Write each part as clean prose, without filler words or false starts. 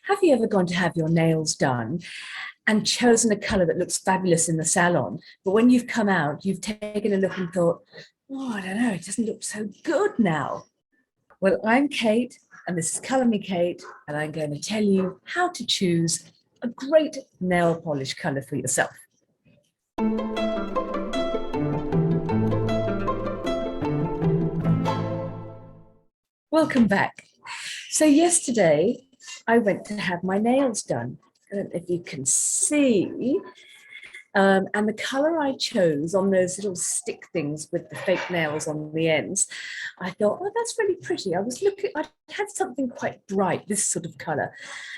Have you ever gone to have your nails done and chosen a color that looks fabulous in the salon, but when you've come out, you've taken a look and thought, oh, I don't know, it doesn't look so good now. Well, I'm Kate, and this is Color Me Kate, and I'm going to tell you how to choose a great nail polish color for yourself. Welcome back. So yesterday, I went to have my nails done. I don't know if you can see. And the color I chose on those little stick things with the fake nails on the ends, I thought, oh, that's really pretty. I had something quite bright, this sort of color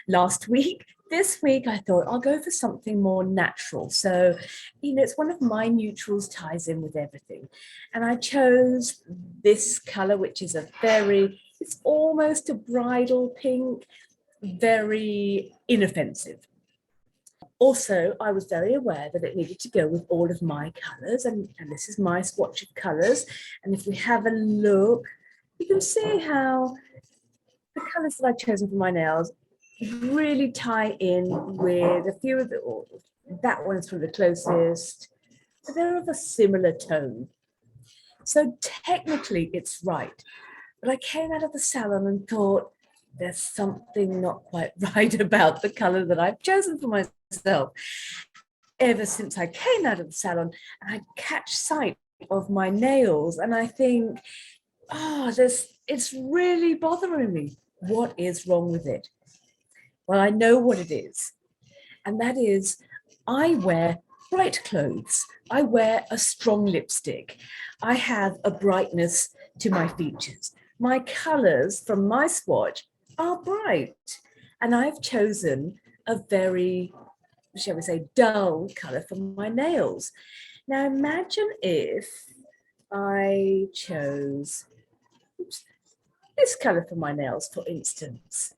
last week. This week, I thought I'll go for something more natural. So, it's one of my neutrals, ties in with everything. And I chose this color, which is it's almost a bridal pink, very inoffensive. Also, I was very aware that it needed to go with all of my colors, and this is my swatch of colors. And if we have a look, you can see how the colors that I've chosen for my nails really tie in with a few of the, that one's from the closest, but they're of a similar tone. So technically it's right. But I came out of the salon and thought, there's something not quite right about the color that I've chosen for myself. Ever since I came out of the salon, and I catch sight of my nails and I think, it's really bothering me. What is wrong with it? Well, I know what it is. And that is, I wear bright clothes. I wear a strong lipstick. I have a brightness to my features. My colors from my swatch are bright, and I've chosen a very, shall we say, dull color for my nails. Now imagine if I chose this color for my nails, for instance.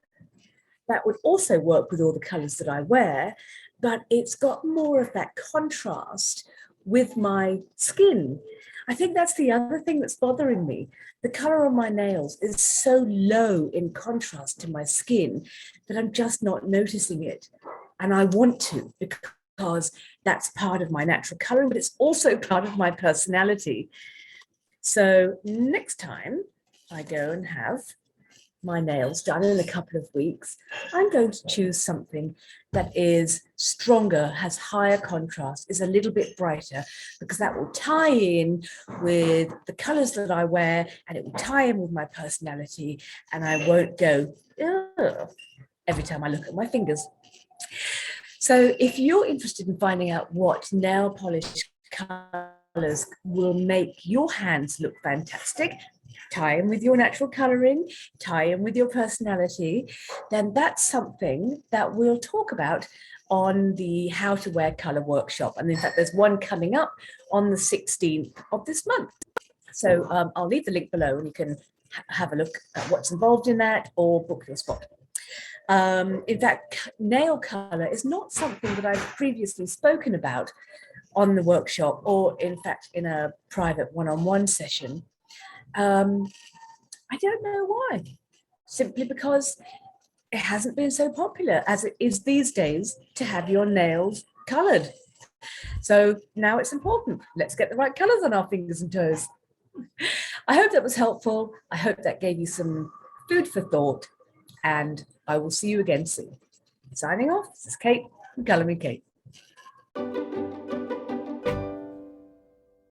That would also work with all the colors that I wear, but it's got more of that contrast with my skin. I think that's the other thing that's bothering me. The color on my nails is so low in contrast to my skin that I'm just not noticing it. And I want to, because that's part of my natural coloring, but it's also part of my personality. So next time I go and have my nails done in a couple of weeks, I'm going to choose something that is stronger, has higher contrast, is a little bit brighter, because that will tie in with the colors that I wear, and it will tie in with my personality, and I won't go, ugh, every time I look at my fingers. So if you're interested in finding out what nail polish colors will make your hands look fantastic, tie in with your natural coloring, tie in with your personality, then that's something that we'll talk about on the How to Wear Color workshop. And in fact, there's one coming up on the 16th of this month. So I'll leave the link below and you can have a look at what's involved in that or book your spot. In fact, nail color is not something that I've previously spoken about on the workshop, or in fact in a private one-on-one session. I don't know why, simply because it hasn't been so popular as it is these days to have your nails colored. So now it's important. Let's get the right colors on our fingers and toes. I hope that was helpful. I hope that gave you some food for thought, and I will see you again soon. Signing off, this is Kate from Color Me Kate.